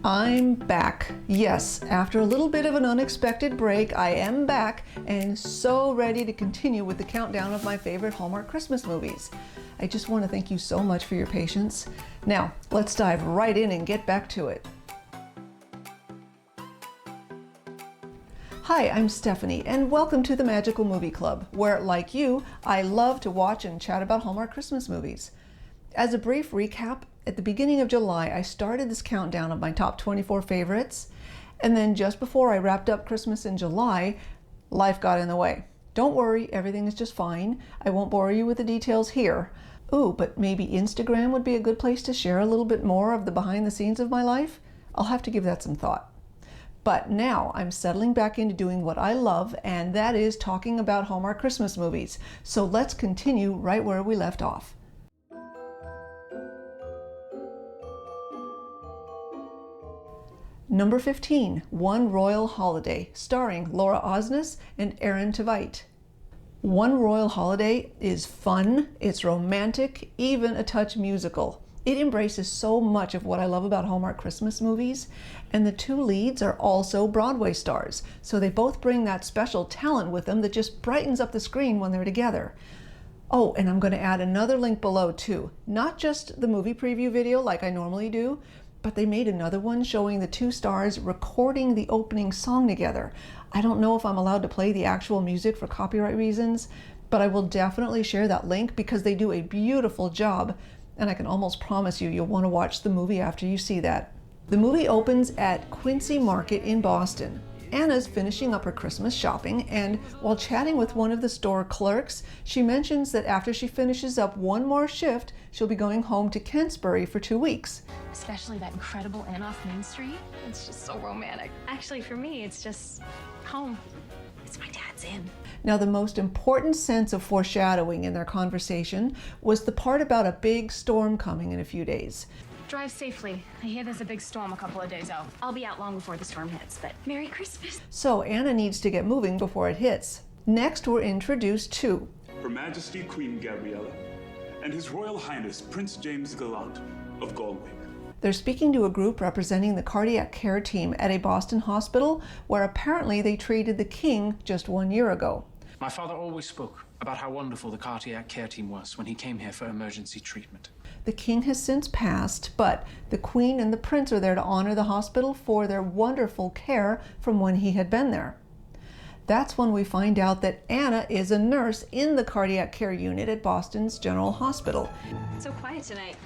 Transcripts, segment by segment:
I'm back. Yes, after a little bit of an unexpected break, I am back and so ready to continue with the countdown of my favorite Hallmark Christmas movies. I just want to thank you so much for your patience. Now, let's dive right in and get back to it. Hi, I'm Stephanie, and welcome to the Magical Movie Club, where, like you, I love to watch and chat about Hallmark Christmas movies. As a brief recap, at the beginning of July, I started this countdown of my top 24 favorites, and then just before I wrapped up Christmas in July, life got in the way. Don't worry, everything is just fine. I won't bore you with the details here. Ooh, but maybe Instagram would be a good place to share a little bit more of the behind the scenes of my life? I'll have to give that some thought. But now I'm settling back into doing what I love, and that is talking about Hallmark Christmas movies. So let's continue right where we left off. Number 15, One Royal Holiday, starring Laura Osnes and Aaron Tveit. One Royal Holiday is fun, it's romantic, even a touch musical. It embraces so much of what I love about Hallmark Christmas movies, and the two leads are also Broadway stars, so they both bring that special talent with them that just brightens up the screen when they're together. Oh, and I'm going to add another link below too, not just the movie preview video like I normally do, but they made another one showing the two stars recording the opening song together. I don't know if I'm allowed to play the actual music for copyright reasons, but I will definitely share that link because they do a beautiful job, and I can almost promise you you'll want to watch the movie after you see that. The movie opens at Quincy Market in Boston. Anna's finishing up her Christmas shopping, and while chatting with one of the store clerks, she mentions that after she finishes up one more shift, she'll be going home to Kentsbury for 2 weeks. Especially that incredible inn off Main Street. It's just so romantic. Actually, for me, it's just home. It's my dad's inn. Now, the most important sense of foreshadowing in their conversation was the part about a big storm coming in a few days. Drive safely. I hear there's a big storm a couple of days out. I'll be out long before the storm hits, but Merry Christmas. So Anna needs to get moving before it hits. Next, we're introduced to Her Majesty Queen Gabriella and His Royal Highness Prince James Gallant of Galway. They're speaking to a group representing the cardiac care team at a Boston hospital where apparently they treated the king just 1 year ago. My father always spoke about how wonderful the cardiac care team was when he came here for emergency treatment. The king has since passed, but the queen and the prince are there to honor the hospital for their wonderful care from when he had been there. That's when we find out that Anna is a nurse in the cardiac care unit at Boston's General Hospital. So quiet tonight.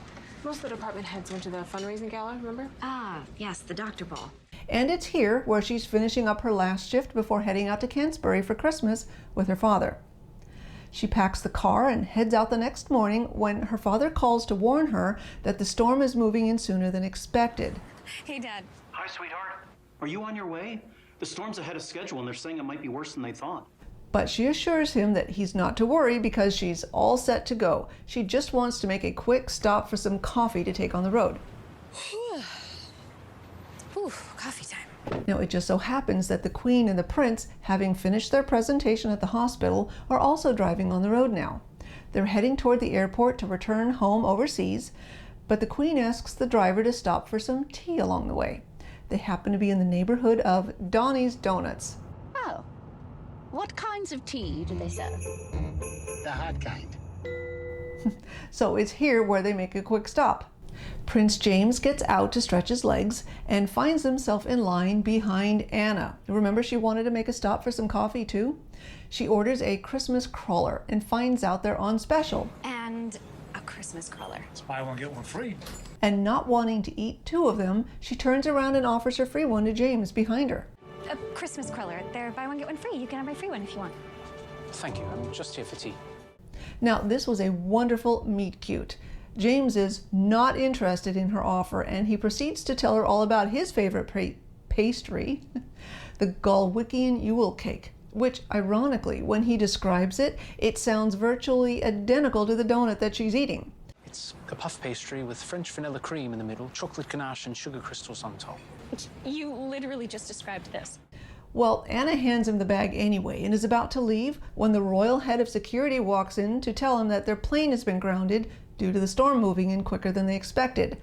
Most of the department heads went to the fundraising gala, remember? Ah, yes, the doctor ball. And it's here where she's finishing up her last shift before heading out to Kentsbury for Christmas with her father. She packs the car and heads out the next morning when her father calls to warn her that the storm is moving in sooner than expected. Hey, Dad. Hi, sweetheart. Are you on your way? The storm's ahead of schedule and they're saying it might be worse than they thought. But she assures him that he's not to worry because she's all set to go. She just wants to make a quick stop for some coffee to take on the road. Ooh, coffee time. Now, it just so happens that the Queen and the Prince, having finished their presentation at the hospital, are also driving on the road now. They're heading toward the airport to return home overseas, but the Queen asks the driver to stop for some tea along the way. They happen to be in the neighborhood of Donnie's Donuts. Oh, what kinds of tea do they serve? The hot kind. So it's here where they make a quick stop. Prince James gets out to stretch his legs and finds himself in line behind Anna. Remember, she wanted to make a stop for some coffee too? She orders a Christmas cruller and finds out they're on special. And a Christmas cruller. It's buy one, get one free. And not wanting to eat two of them, she turns around and offers her free one to James behind her. A Christmas cruller. They're buy one, get one free. You can have my free one if you want. Thank you, I'm just here for tea. Now, this was a wonderful meet cute. James is not interested in her offer, and he proceeds to tell her all about his favorite pastry, the Galwickian Yule cake, which, ironically, when he describes it, it sounds virtually identical to the donut that she's eating. It's a puff pastry with French vanilla cream in the middle, chocolate ganache and sugar crystals on top. You literally just described this. Well, Anna hands him the bag anyway and is about to leave when the royal head of security walks in to tell him that their plane has been grounded due to the storm moving in quicker than they expected.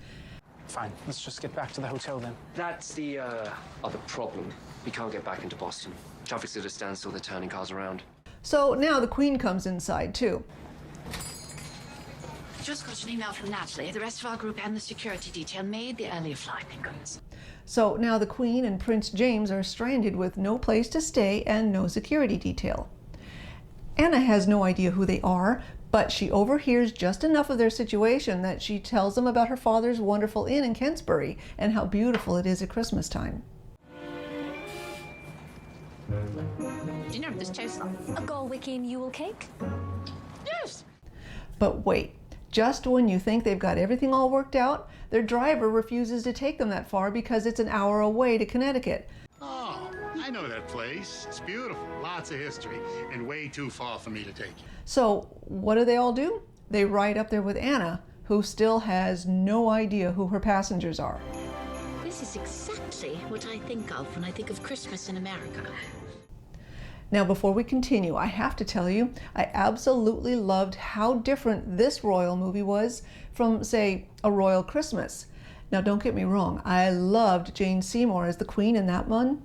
Fine, let's just get back to the hotel then. That's the other problem. We can't get back into Boston. Traffic's at a standstill, they're turning cars around. So now the Queen comes inside too. Just got an email from Natalie. The rest of our group and the security detail made the earlier flight. Thank goodness. So now the Queen and Prince James are stranded with no place to stay and no security detail. Anna has no idea who they are, but she overhears just enough of their situation that she tells them about her father's wonderful inn in Kensbury and how beautiful it is at Christmas time. Dinner with this toast on. A Galwickian Yule cake? Yes. But wait, just when you think they've got everything all worked out, their driver refuses to take them that far because it's an hour away to Connecticut. Oh, I know that place. It's beautiful, lots of history, and way too far for me to take you. So what do they all do? They ride up there with Anna, who still has no idea who her passengers are. This is exactly what I think of when I think of Christmas in America. Now, before we continue, I have to tell you, I absolutely loved how different this royal movie was from, say, A Royal Christmas. Now, don't get me wrong, I loved Jane Seymour as the Queen in that one,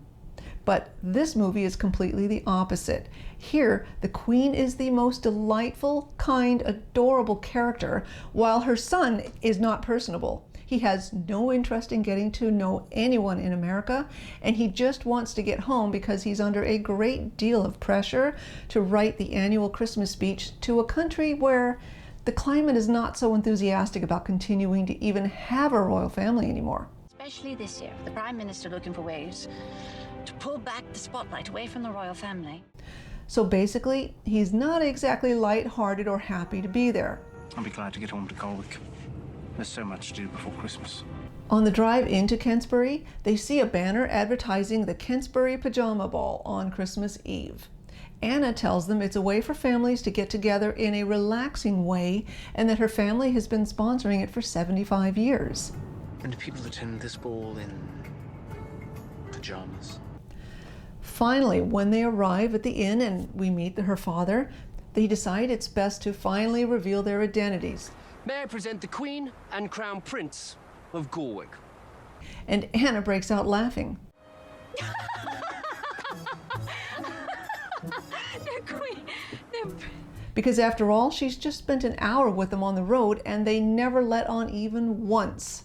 but this movie is completely the opposite. Here, the Queen is the most delightful, kind, adorable character, while her son is not personable. He has no interest in getting to know anyone in America, and he just wants to get home because he's under a great deal of pressure to write the annual Christmas speech to a country where the climate is not so enthusiastic about continuing to even have a royal family anymore. Especially this year, the Prime Minister looking for ways to pull back the spotlight away from the royal family. So basically, he's not exactly light-hearted or happy to be there. I'll be glad to get home to Galwick. There's so much to do before Christmas. On the drive into Kensbury, they see a banner advertising the Kensbury Pajama Ball on Christmas Eve. Anna tells them it's a way for families to get together in a relaxing way and that her family has been sponsoring it for 75 years. And do people attend this ball in pajamas? Finally, when they arrive at the inn and we meet her father, they decide it's best to finally reveal their identities. May I present the Queen and Crown Prince of Galwick? And Anna breaks out laughing. Because after all, she's just spent an hour with them on the road and they never let on even once.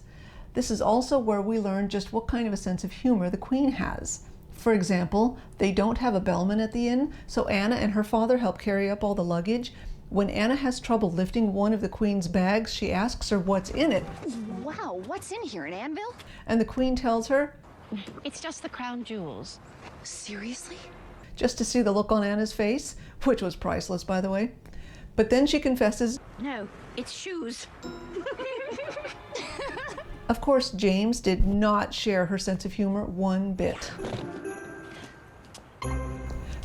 This is also where we learn just what kind of a sense of humor the Queen has. For example, they don't have a bellman at the inn, so Anna and her father help carry up all the luggage. When Anna has trouble lifting one of the Queen's bags, she asks her what's in it. Wow, what's in here, an anvil? And the Queen tells her, It's just the crown jewels. Seriously? just to see the look on Anna's face, which was priceless, by the way. But then she confesses, No, it's shoes. of course, James did not share her sense of humor one bit.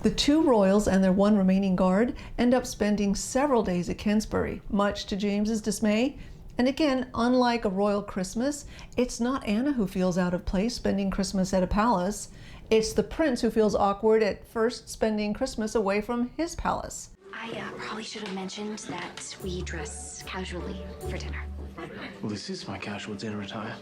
The two royals and their one remaining guard end up spending several days at Kensbury, much to James's dismay. And again, unlike A Royal Christmas, it's not Anna who feels out of place spending Christmas at a palace. It's the prince who feels awkward at first spending Christmas away from his palace. I probably should have mentioned that we dress casually for dinner. Well, this is my casual dinner attire.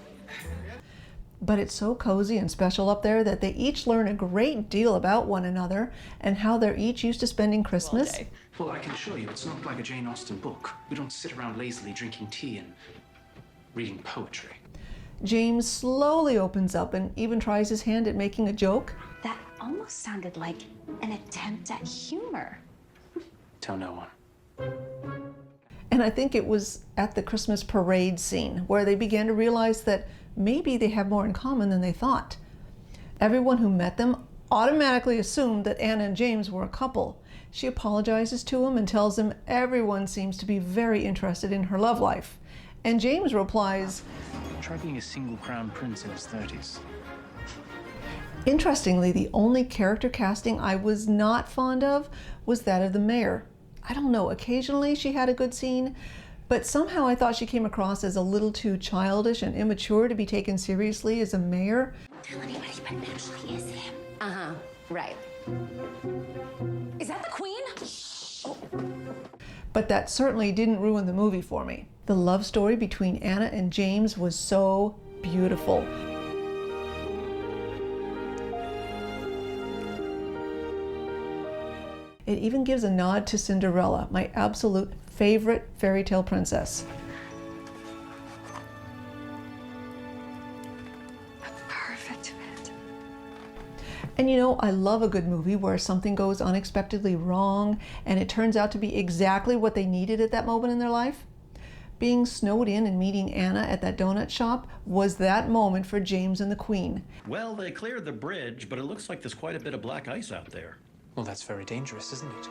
But it's so cozy and special up there that they each learn a great deal about one another and how they're each used to spending Christmas. Well, I can assure you, it's not like a Jane Austen book. We don't sit around lazily drinking tea and reading poetry. James slowly opens up and even tries his hand at making a joke. That almost sounded like an attempt at humor. Tell no one. And I think it was at the Christmas parade scene where they began to realize that maybe they have more in common than they thought. Everyone who met them automatically assumed that Anna and James were a couple. She apologizes to him and tells him everyone seems to be very interested in her love life. And James replies, Try being a single crown prince in his 30s. Interestingly, the only character casting I was not fond of was that of the mayor. I don't know, occasionally she had a good scene, but somehow I thought she came across as a little too childish and immature to be taken seriously as a mayor. Tell anybody, but it actually is him. Uh-huh, right. Is that the Queen? But that certainly didn't ruin the movie for me. The love story between Anna and James was so beautiful. It even gives a nod to Cinderella, my absolute favorite fairy tale princess. Perfect fit. And you know, I love a good movie where something goes unexpectedly wrong and it turns out to be exactly what they needed at that moment in their life. Being snowed in and meeting Anna at that donut shop was that moment for James and the Queen. Well, they cleared the bridge, but it looks like there's quite a bit of black ice out there. Well, that's very dangerous, isn't it?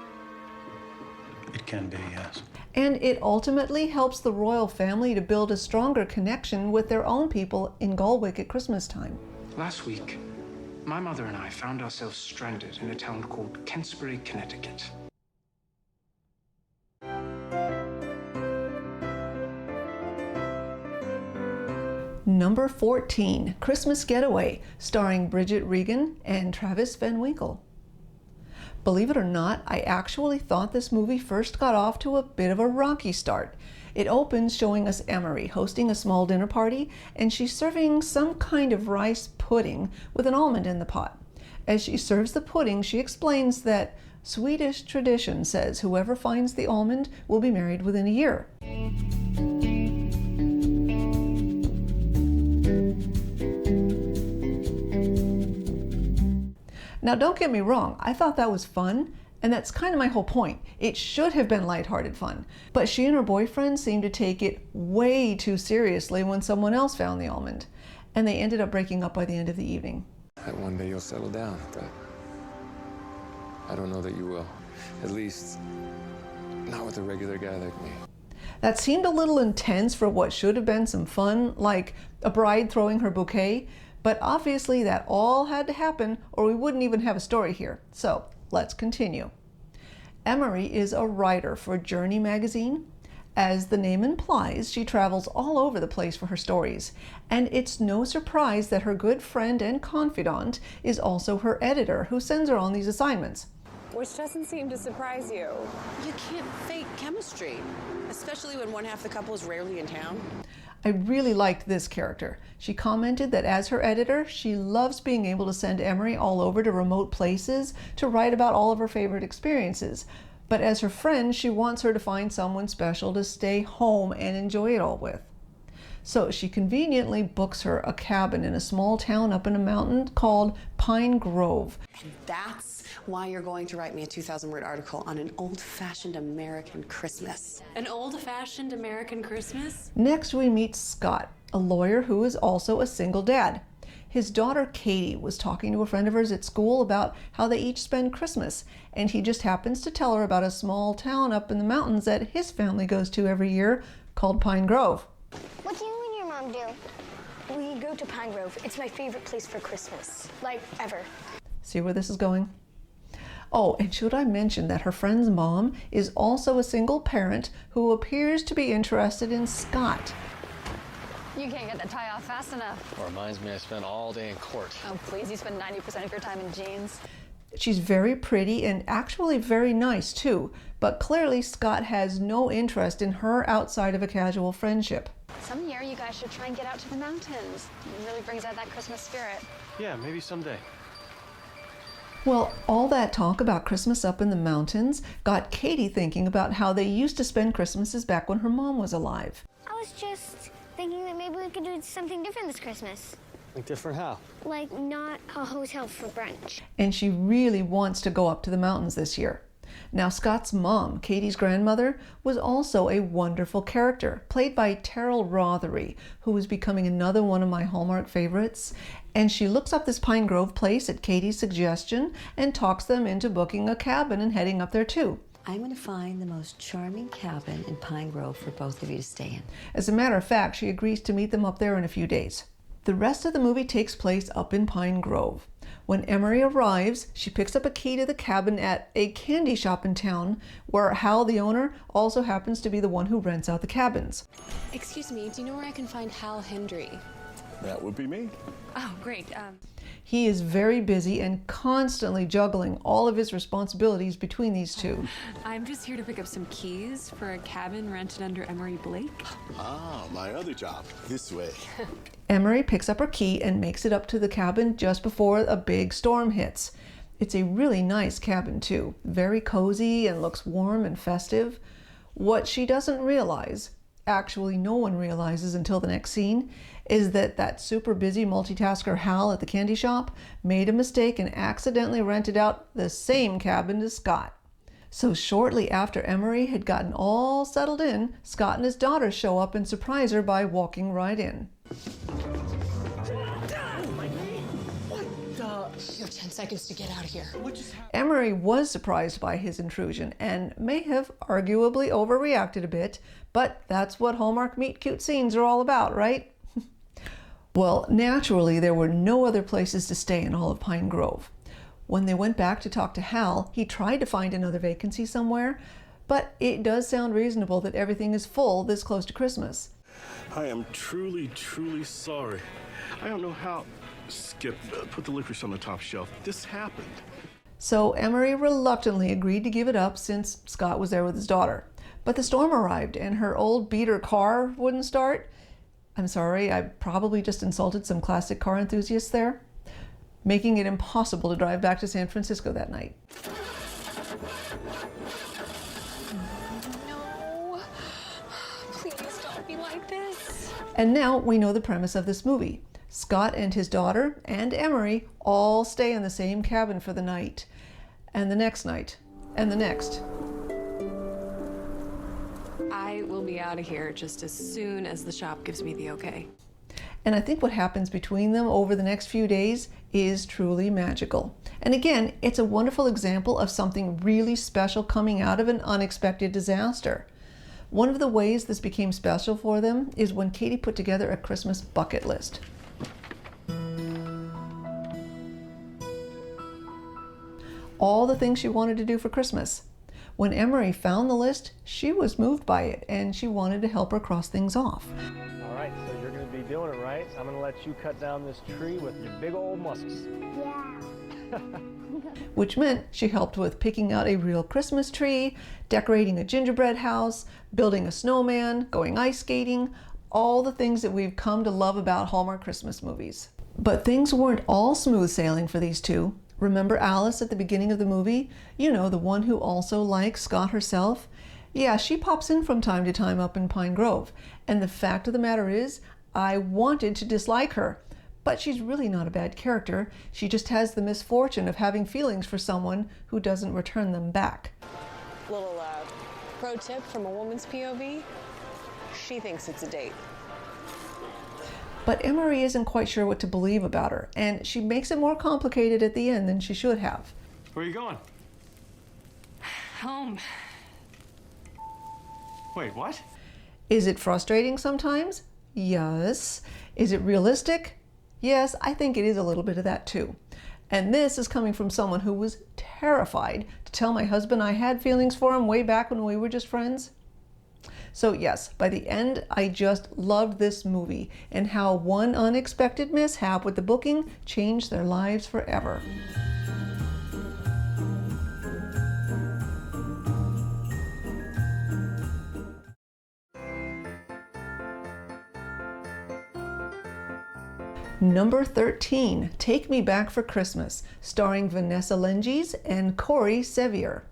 It can be, yes. And it ultimately helps the royal family to build a stronger connection with their own people in Galwick at Christmas time. Last week, my mother and I found ourselves stranded in a town called Kensbury, Connecticut. Number 14, Christmas Getaway, starring Bridget Regan and Travis Van Winkle. Believe it or not, I actually thought this movie first got off to a bit of a rocky start. It opens showing us Emery hosting a small dinner party, and she's serving some kind of rice pudding with an almond in the pot. As she serves the pudding, she explains that Swedish tradition says whoever finds the almond will be married within a year. Now, don't get me wrong, I thought that was fun, and that's kind of my whole point. It should have been lighthearted fun, but she and her boyfriend seemed to take it way too seriously when someone else found the almond, and they ended up breaking up by the end of the evening. One day you'll settle down, but I don't know that you will. At least, not with a regular guy like me. That seemed a little intense for what should have been some fun, like a bride throwing her bouquet. But obviously that all had to happen or we wouldn't even have a story here. So let's continue. Emery is a writer for Journey magazine. As the name implies, she travels all over the place for her stories. And it's no surprise that her good friend and confidant is also her editor, who sends her on these assignments. Which doesn't seem to surprise you. You can't fake chemistry, especially when one half the couple is rarely in town. I really liked this character. She commented that as her editor, she loves being able to send Emery all over to remote places to write about all of her favorite experiences. But as her friend, she wants her to find someone special to stay home and enjoy it all with. So she conveniently books her a cabin in a small town up in a mountain called Pine Grove. And that's why you're going to write me a 2,000-word article on an old-fashioned American Christmas. An old-fashioned American Christmas? Next, we meet Scott, a lawyer who is also a single dad. His daughter Katie was talking to a friend of hers at school about how they each spend Christmas, and he just happens to tell her about a small town up in the mountains that his family goes to every year called Pine Grove. What do you and your mom do? We go to Pine Grove. It's my favorite place for Christmas, like ever. See where this is going? Oh, and should I mention that her friend's mom is also a single parent who appears to be interested in Scott. You can't get that tie off fast enough. Reminds me I spent all day in court. Oh, please, you spend 90% of your time in jeans. She's very pretty and actually very nice too, but clearly Scott has no interest in her outside of a casual friendship. Some year you guys should try and get out to the mountains. It really brings out that Christmas spirit. Yeah, maybe someday. Well, all that talk about Christmas up in the mountains got Katie thinking about how they used to spend Christmases back when her mom was alive. I was just thinking that maybe we could do something different this Christmas. Like different how? Like not a hotel for brunch. And she really wants to go up to the mountains this year. Now, Scott's mom, Katie's grandmother, was also a wonderful character, played by Terrell Rothery, who is becoming another one of my Hallmark favorites. And she looks up this Pine Grove place at Katie's suggestion and talks them into booking a cabin and heading up there too. I'm going to find the most charming cabin in Pine Grove for both of you to stay in. As a matter of fact, she agrees to meet them up there in a few days. The rest of the movie takes place up in Pine Grove. When Emery arrives, she picks up a key to the cabin at a candy shop in town, where Hal, the owner, also happens to be the one who rents out the cabins. Excuse me, do you know where I can find Hal Hendry? That would be me. Oh, great. He is very busy and constantly juggling all of his responsibilities between these two. I'm just here to pick up some keys for a cabin rented under Emery Blake. Ah, my other job. This way. Emery picks up her key and makes it up to the cabin just before a big storm hits. It's a really nice cabin too, very cozy and looks warm and festive. What she doesn't realize, actually no one realizes until the next scene, is that super busy multitasker Hal at the candy shop made a mistake and accidentally rented out the same cabin to Scott. So shortly after Emery had gotten all settled in, Scott and his daughter show up and surprise her by walking right in. You have 10 seconds to get out of here. Emery was surprised by his intrusion and may have arguably overreacted a bit, but that's what Hallmark meet cute scenes are all about, right? Well, naturally, there were no other places to stay in all of Pine Grove. When they went back to talk to Hal, he tried to find another vacancy somewhere, but it does sound reasonable that everything is full this close to Christmas. I am truly, truly sorry. I don't know how. Skip, put the licorice on the top shelf. This happened. So Emery reluctantly agreed to give it up since Scott was there with his daughter. But the storm arrived and her old beater car wouldn't start. I'm sorry, I probably just insulted some classic car enthusiasts there, making it impossible to drive back to San Francisco that night. No, please don't be like this. And now we know the premise of this movie. Scott and his daughter and Emery all stay in the same cabin for the night, and the next night, and the next. I will be out of here just as soon as the shop gives me the okay. And I think what happens between them over the next few days is truly magical. And again, it's a wonderful example of something really special coming out of an unexpected disaster. One of the ways this became special for them is when Katie put together a Christmas bucket list. All the things she wanted to do for Christmas. When Emery found the list, she was moved by it and she wanted to help her cross things off. All right, so you're going to be doing it, right? I'm going to let you cut down this tree with your big old muscles. Yeah. Which meant she helped with picking out a real Christmas tree, decorating a gingerbread house, building a snowman, going ice skating, all the things that we've come to love about Hallmark Christmas movies. But things weren't all smooth sailing for these two. Remember Alice at the beginning of the movie? You know, the one who also likes Scott herself? Yeah, she pops in from time to time up in Pine Grove. And the fact of the matter is, I wanted to dislike her. But she's really not a bad character. She just has the misfortune of having feelings for someone who doesn't return them back. Little pro tip from a woman's POV. She thinks it's a date. But Emery isn't quite sure what to believe about her, and she makes it more complicated at the end than she should have. Where are you going? Home. Wait, what? Is it frustrating sometimes? Yes. Is it realistic? Yes, I think it is a little bit of that too. And this is coming from someone who was terrified to tell my husband I had feelings for him way back when we were just friends. So yes, by the end, I just loved this movie and how one unexpected mishap with the booking changed their lives forever. Number 13, Take Me Back for Christmas, starring Vanessa Lenges and Corey Sevier.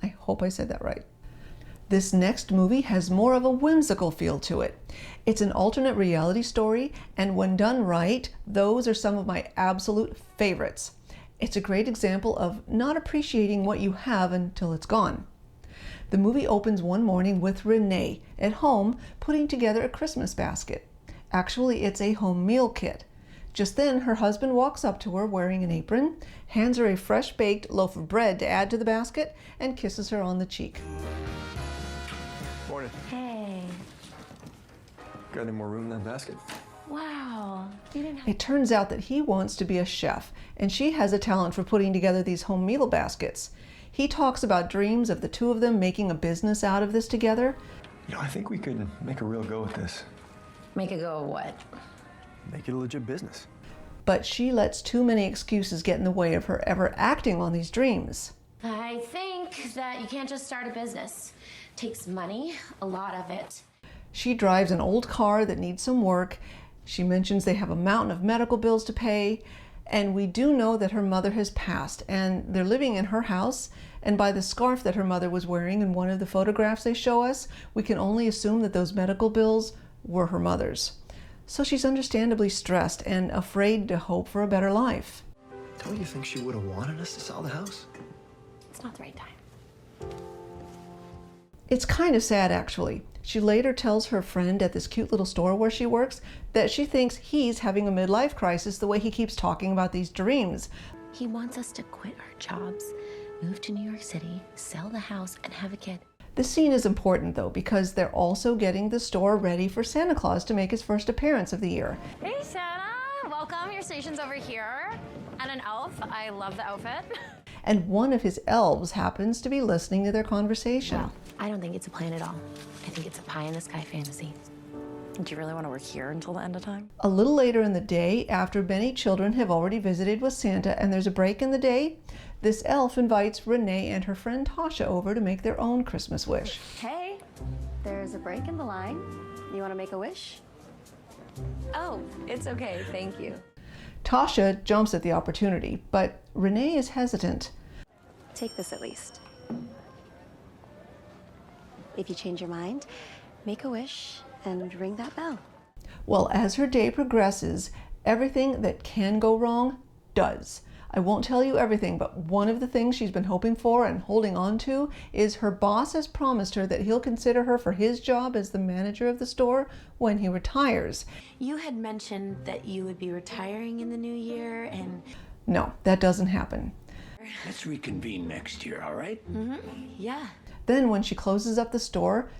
I hope I said that right. This next movie has more of a whimsical feel to it. It's an alternate reality story, and when done right, those are some of my absolute favorites. It's a great example of not appreciating what you have until it's gone. The movie opens one morning with Renee at home putting together a Christmas basket. Actually, it's a home meal kit. Just then, her husband walks up to her wearing an apron, hands her a fresh-baked loaf of bread to add to the basket, and kisses her on the cheek. Morning. Hey. Got any more room in that basket? Wow. You didn't have... It turns out that he wants to be a chef, and she has a talent for putting together these home meal baskets. He talks about dreams of the two of them making a business out of this together. You know, I think we could make a real go at this. Make a go of what? Make it a legit business. but she lets too many excuses get in the way of her ever acting on these dreams. I think that you can't just start a business. It takes money, a lot of it. She drives an old car that needs some work. She mentions they have a mountain of medical bills to pay. And we do know that her mother has passed, and they're living in her house. And by the scarf that her mother was wearing in one of the photographs they show us, we can only assume that those medical bills were her mother's. So she's understandably stressed and afraid to hope for a better life. Don't you think she would have wanted us to sell the house? It's not the right time. It's kind of sad, actually. She later tells her friend at this cute little store where she works that she thinks he's having a midlife crisis the way he keeps talking about these dreams. He wants us to quit our jobs, move to New York City, sell the house, and have a kid. This scene is important, though, because they're also getting the store ready for Santa Claus to make his first appearance of the year. Hey, Santa! Welcome. Your station's over here. And an elf. I love the outfit. And one of his elves happens to be listening to their conversation. Well, I don't think it's a plan at all. I think it's a pie-in-the-sky fantasy. Do you really want to work here until the end of time? A little later in the day, after many children have already visited with Santa and there's a break in the day, this elf invites Renee and her friend Tasha over to make their own Christmas wish. Hey, there's a break in the line. You want to make a wish? Oh, it's okay, thank you. Tasha jumps at the opportunity, but Renee is hesitant. Take this at least. If you change your mind, make a wish and ring that bell. Well, as her day progresses, everything that can go wrong does. I won't tell you everything, but one of the things she's been hoping for and holding on to is her boss has promised her that he'll consider her for his job as the manager of the store when he retires. You had mentioned that you would be retiring in the new year, and... No, that doesn't happen. Let's reconvene next year, all right? Mm-hmm. Yeah. Then when she closes up the store,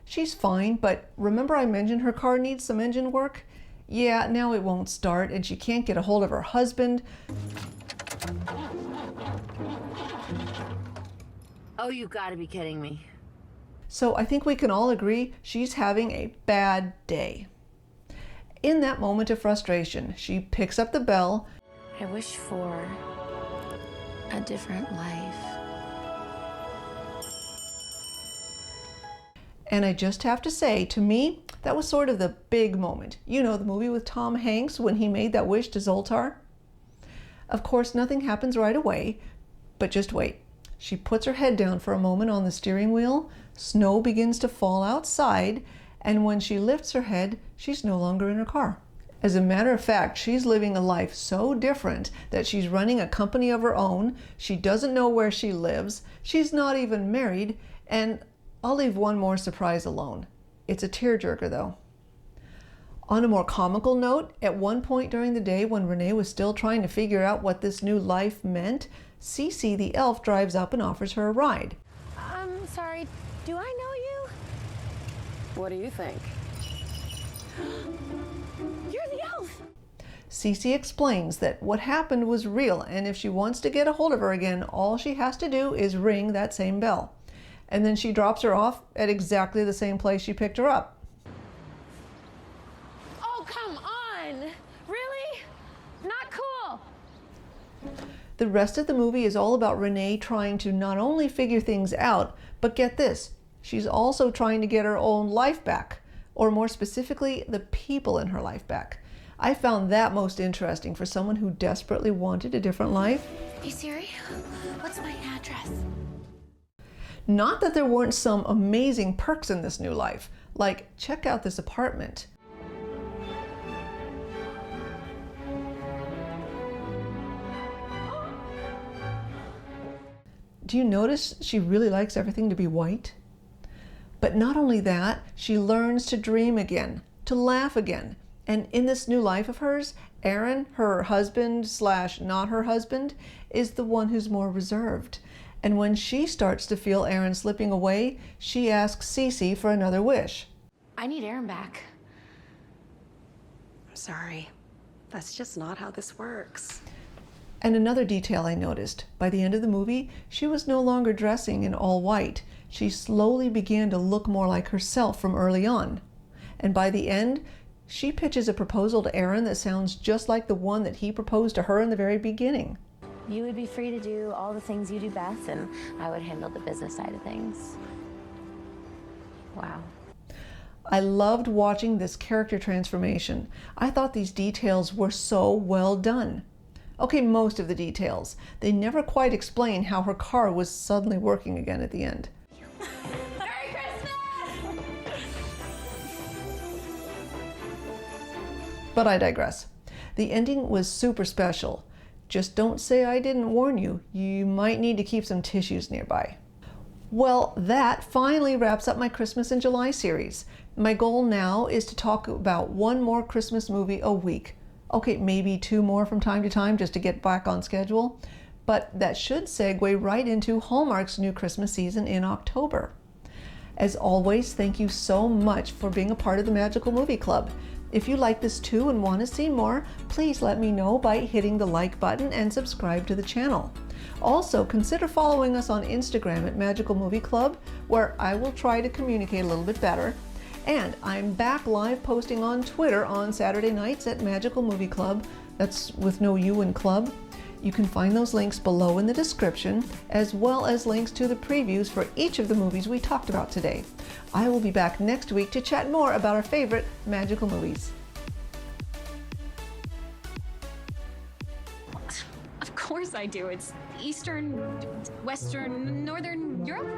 she's fine, but remember I mentioned her car needs some engine work? Yeah, now it won't start and she can't get a hold of her husband. Oh, you gotta be kidding me. So I think we can all agree she's having a bad day. In that moment of frustration, she picks up the bell. I wish for a different life. And I just have to say, to me, that was sort of the big moment. You know, the movie with Tom Hanks when he made that wish to Zoltar? Of course, nothing happens right away, but just wait. She puts her head down for a moment on the steering wheel, snow begins to fall outside, and when she lifts her head, she's no longer in her car. As a matter of fact, she's living a life so different that she's running a company of her own, she doesn't know where she lives, she's not even married, and I'll leave one more surprise alone. It's a tearjerker, though. On a more comical note, at one point during the day when Renee was still trying to figure out what this new life meant, Cece the elf drives up and offers her a ride. Sorry, do I know you? What do you think? You're the elf! Cece explains that what happened was real, and if she wants to get a hold of her again, all she has to do is ring that same bell. And then she drops her off at exactly the same place she picked her up. Oh, come on! Really? Not cool! The rest of the movie is all about Renee trying to not only figure things out, but get this, she's also trying to get her own life back, or more specifically, the people in her life back. I found that most interesting for someone who desperately wanted a different life. Hey Siri, what's my address? Not that there weren't some amazing perks in this new life, like check out this apartment. Do you notice she really likes everything to be white? But not only that, she learns to dream again, to laugh again. And in this new life of hers, Aaron, her husband / not her husband, is the one who's more reserved. And when she starts to feel Aaron slipping away, she asks Cece for another wish. I need Aaron back. I'm sorry. That's just not how this works. And another detail I noticed, by the end of the movie, she was no longer dressing in all white. She slowly began to look more like herself from early on. And by the end, she pitches a proposal to Aaron that sounds just like the one that he proposed to her in the very beginning. You would be free to do all the things you do best, and I would handle the business side of things. Wow. I loved watching this character transformation. I thought these details were so well done. Okay, most of the details. They never quite explain how her car was suddenly working again at the end. Merry Christmas! But I digress. The ending was super special. Just don't say I didn't warn you. You might need to keep some tissues nearby. Well, that finally wraps up my Christmas in July series. My goal now is to talk about one more Christmas movie a week. Okay, maybe 2 more from time to time just to get back on schedule. But that should segue right into Hallmark's new Christmas season in October. As always, thank you so much for being a part of the Magical Movie Club. If you like this too and want to see more, please let me know by hitting the like button and subscribe to the channel. Also, consider following us on Instagram at Magical Movie Club, where I will try to communicate a little bit better. And I'm back live posting on Twitter on Saturday nights at Magical Movie Club. That's with no U in club. You can find those links below in the description, as well as links to the previews for each of the movies we talked about today. I will be back next week to chat more about our favorite magical movies. Of course I do. It's Eastern, Western, Northern Europe.